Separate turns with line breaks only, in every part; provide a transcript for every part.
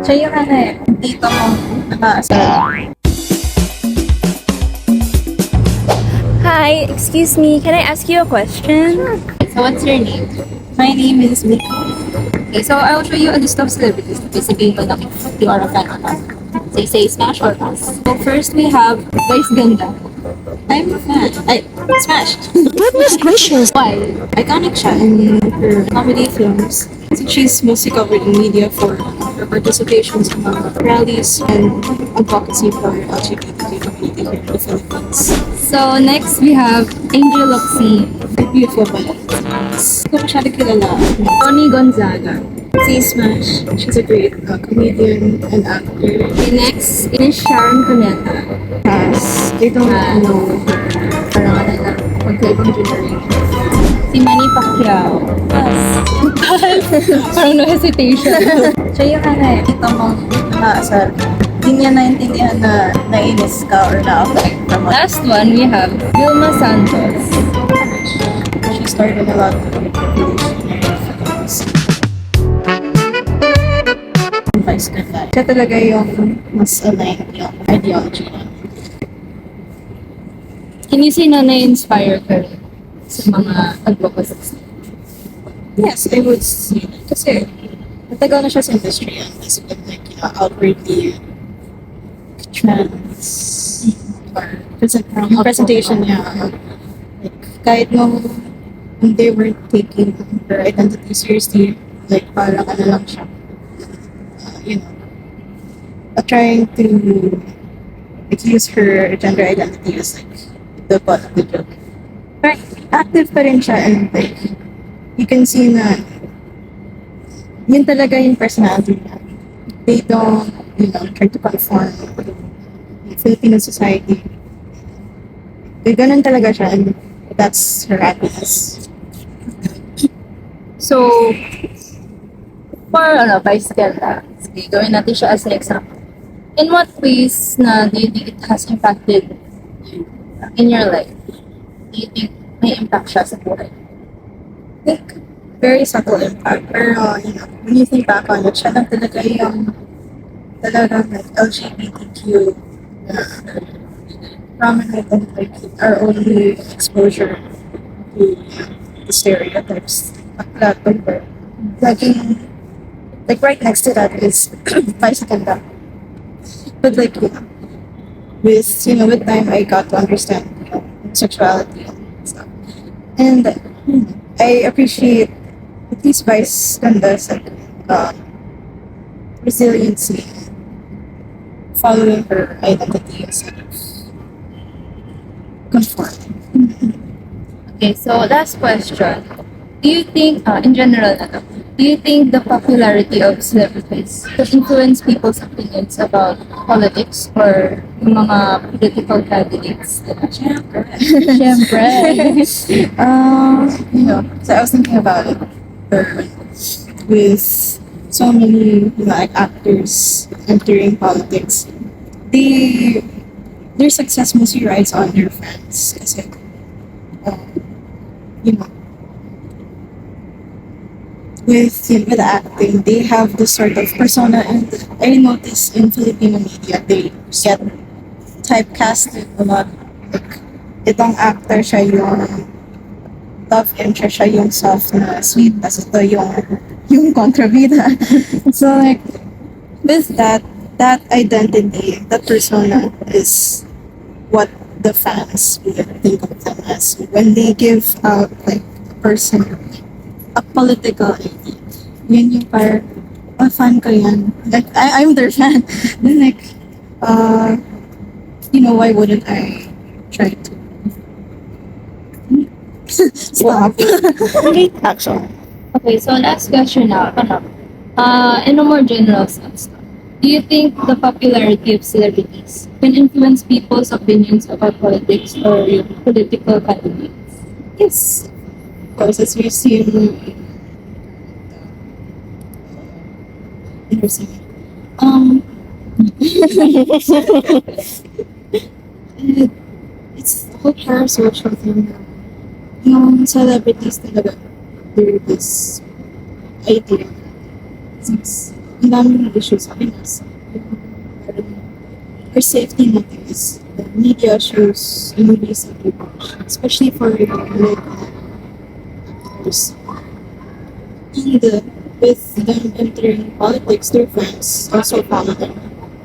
Siya yung ano eh, tito mo.
Hi, excuse me, can I ask you a question?
So what's your name? My name is Vicky. Okay, so I will show you a list of celebrities. Basically, ito na if you are a fan or not. Say smash or pass. So first we have Vice Ganda. I'm a fan. I smash.
Goodness gracious!
Why? Iconic siya in her comedy films. She's mostly covered in media for her participation sa mga rallies and advocacy for LGBTQ community here in the Philippines. So next we have Angel Locsin. Beautiful pala. Hindi ko masyado kilala. Tony Gonzaga. Si Smash. She's a great comedian and actor. Okay, next is Sharon Cuneta. Pass. They don't know her. Parang ano lang. Magkaibang generation. Si Manny Pacquiao. Pass. Parang no hesitation. Siya yung ano eh, ito mong nakaasar. Hindi niya naintindihan na nainis ka or na-affect from what. Last one, we have Vilma Santos. She started a lot of Vice Ganda. Siya talaga yung mas aligned yung ideology niya. Can you say na na-inspire ka sa mga advocacies? Yes, I would say that. Kasi matagal na siya sa industry and has been like, outwardly trans or yung presentation niya. Like, kahit nung they were taking her identity seriously, like parang ano lang siya, trying to like, use her gender identity as like the butt of the joke. Right, active pa rin siya and like you can see na yun talaga yung personality niya. They don't, try to conform to Filipino society. Ganun talaga siya and that's her happiness.
So, for Vice Ganda, sige, gawin natin siya as an example. In what ways na do you think it has impacted you in your life? Do you think may impact siya sa buhay?
I think very subtle impact. Pero, when you think back on it, siya lang talaga yung talagang like LGBTQ prominent and like our only exposure to the stereotypes. Akla, tumper. Laging, like right next to that is Vice Ganda. But like, with time I got to understand, sexuality and stuff. And I appreciate at least Vice Ganda's like, resiliency, following her identity instead of conforming.
Okay, so last question. Do you think, in general, do you think the popularity of celebrities could influence people's opinions about politics or yung mga political candidates?
Siyempre.
Siyempre.
So I was thinking about it with so many like actors entering politics. Their success mostly rides on their fans. Kasi, with acting, they have this sort of persona, and I notice in Filipino media, they get typecasted a lot. Like, itong actor siya yung love interest, siya yung soft na sweet, tas ito yung kontrabida. So like, with that identity, that persona is what the fans will think of them as when they give out like a person a political idea. Yun yung parang, fan ko yan. Like, I'm their fan. Then like, why wouldn't I try to stop?
Action. Okay, so last question now. In a more general sense, do you think the popularity of celebrities can influence people's opinions about politics or yung political candidates?
Yes. Of course, as we've seen interesting. It's the whole parasocial thing na yung celebrities talaga, there is idea since ang daming issues sa Pinas. For safety motives, the media shows movies that we watch, especially for like actors. And with them entering politics, their fans also follow them.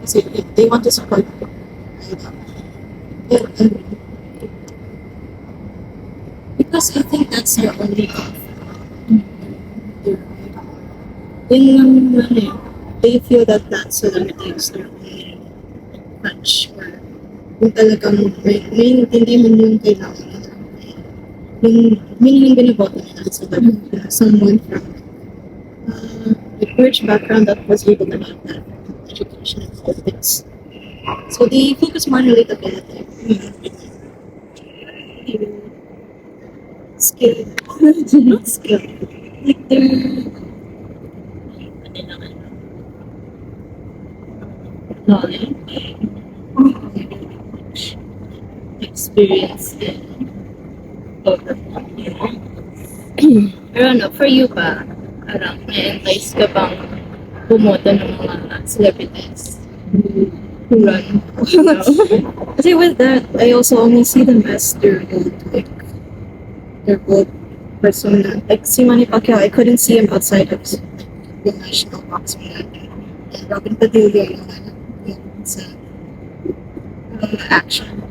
Kasi they want to support them. And because I think that's their only their yun lang eh. They feel that that celebrity is their only crutch or kung talagang may hindi man yung kailangan nila. Yung binaboto nila sa someone from like rich background that was able to have that education and politics. So they focus more on relatability. Skill. Not skill. Like their knowledge, experience in
Pero ano, for you ba, parang na-entice ka bang bumoto ng mga celebrities who run?
Kasi with that, I also only see them as their old, like, their old persona. Like, si Manny Pacquiao, I couldn't see him outside of the national boxing match. And Robin Padilla, yung sa action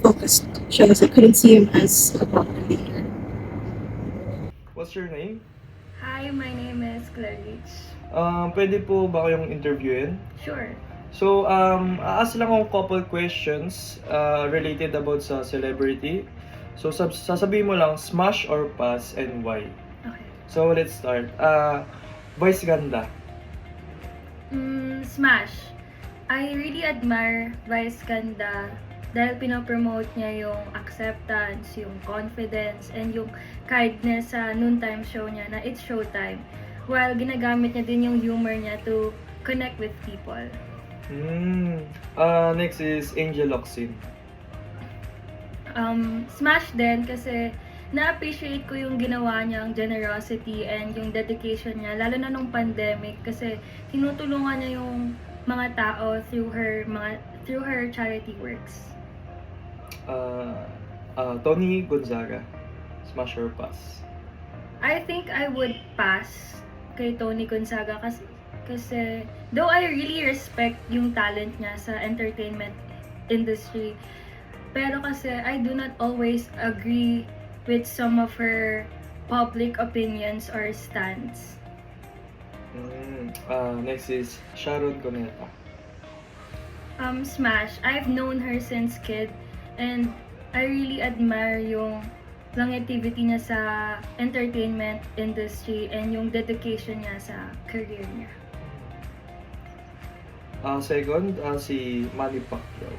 focused shows, I couldn't see him as a popular leader.
What's your name?
Hi, my name is Clarice.
Pwede po ba kayong interviewin?
Sure.
So, aas lang akong couple questions related about sa celebrity. So, sasabihin mo lang, smash or pass and why?
Okay.
So, let's start. Vice ganda.
Smash. I really admire Vice Ganda dahil pinopromote niya yung acceptance, yung confidence, and yung kindness sa noontime show niya na It's Showtime. While ginagamit niya din yung humor niya to connect with people.
Next is Angel Locsin.
Smash din kasi na-appreciate ko yung ginawa niyang generosity and yung dedication niya, lalo na nung pandemic kasi tinutulungan niya yung mga tao through her charity works.
Tony Gonzaga. Smash or pass?
I think I would pass kay Tony Gonzaga kasi though I really respect yung talent niya sa entertainment industry, pero kasi I do not always agree with some of her public opinions or stands.
Next is Sharon Cuneta.
Smash. I've known her since kid and I really admire yung longevity niya sa entertainment industry and yung dedication niya sa career niya.
Second, si Manny Pacquiao.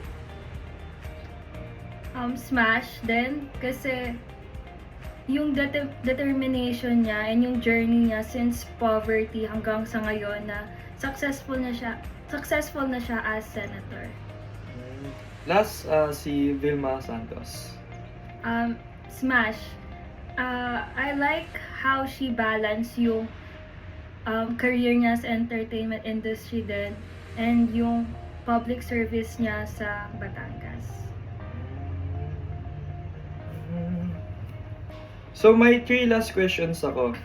Smash din kasi yung determination niya and yung journey niya since poverty hanggang sa ngayon na successful na siya as senator.
Last, si Vilma Santos.
Smash. I like how she balance yung career niya sa entertainment industry din and yung public service niya sa Batangas.
So, my 3 last questions ako.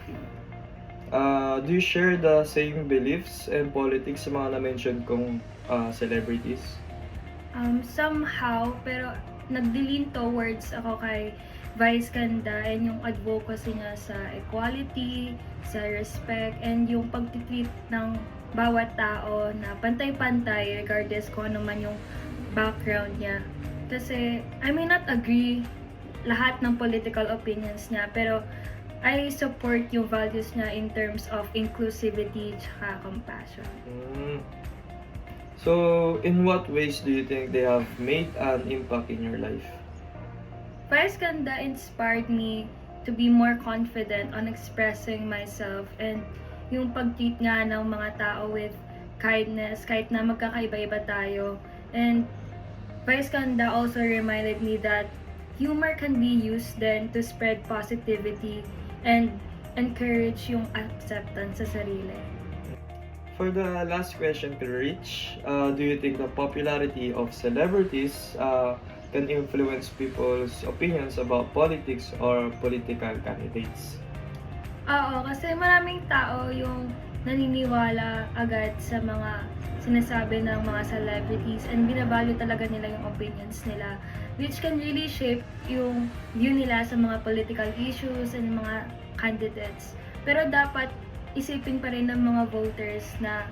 Do you share the same beliefs and politics sa mga na-mention kong celebrities?
Somehow, pero nagdilin towards ako kay Vice Ganda and yung advocacy niya sa equality, sa respect, and yung pagtitreat ng bawat tao na pantay-pantay regardless kung ano man yung background niya. Kasi I may not agree lahat ng political opinions niya, pero I support yung values niya in terms of inclusivity at compassion.
So, in what ways do you think they have made an impact in your life?
Vice Ganda inspired me to be more confident on expressing myself and yung pag-treat nga ng mga tao with kindness kahit na magkakaiba-iba tayo. And Vice Ganda also reminded me that humor can be used then to spread positivity and encourage yung acceptance sa sarili.
For the last question, Rich, do you think the popularity of celebrities can influence people's opinions about politics or political candidates?
Oo, kasi maraming tao yung naniniwala agad sa mga sinasabi ng mga celebrities and binavalue talaga nila yung opinions nila, which can really shape yung view nila sa mga political issues and mga candidates. Pero dapat isipin pa rin ng mga voters na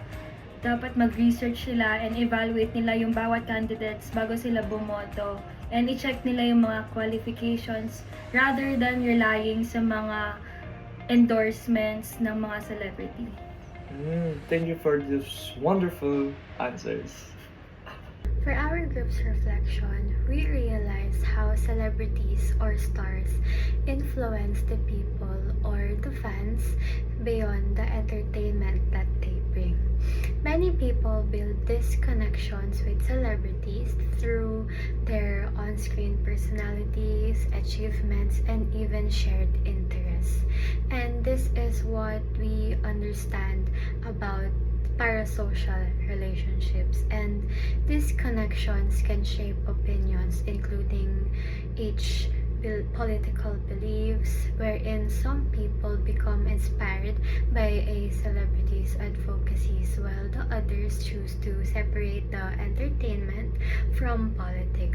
dapat mag-research sila and evaluate nila yung bawat candidates bago sila bumoto and i-check nila yung mga qualifications rather than relying sa mga endorsements ng mga celebrity.
Thank you for these wonderful answers.
For our group's reflection, we realized how celebrities or stars influence the people or the fans beyond the entertainment that they bring. Many people build these connections with celebrities through their on-screen personalities, achievements, and even shared interests. And this is what we understand about parasocial relationships, and these connections can shape opinions including each political beliefs, wherein some people become inspired by a celebrity's advocacies while the others choose to separate the entertainment from politics.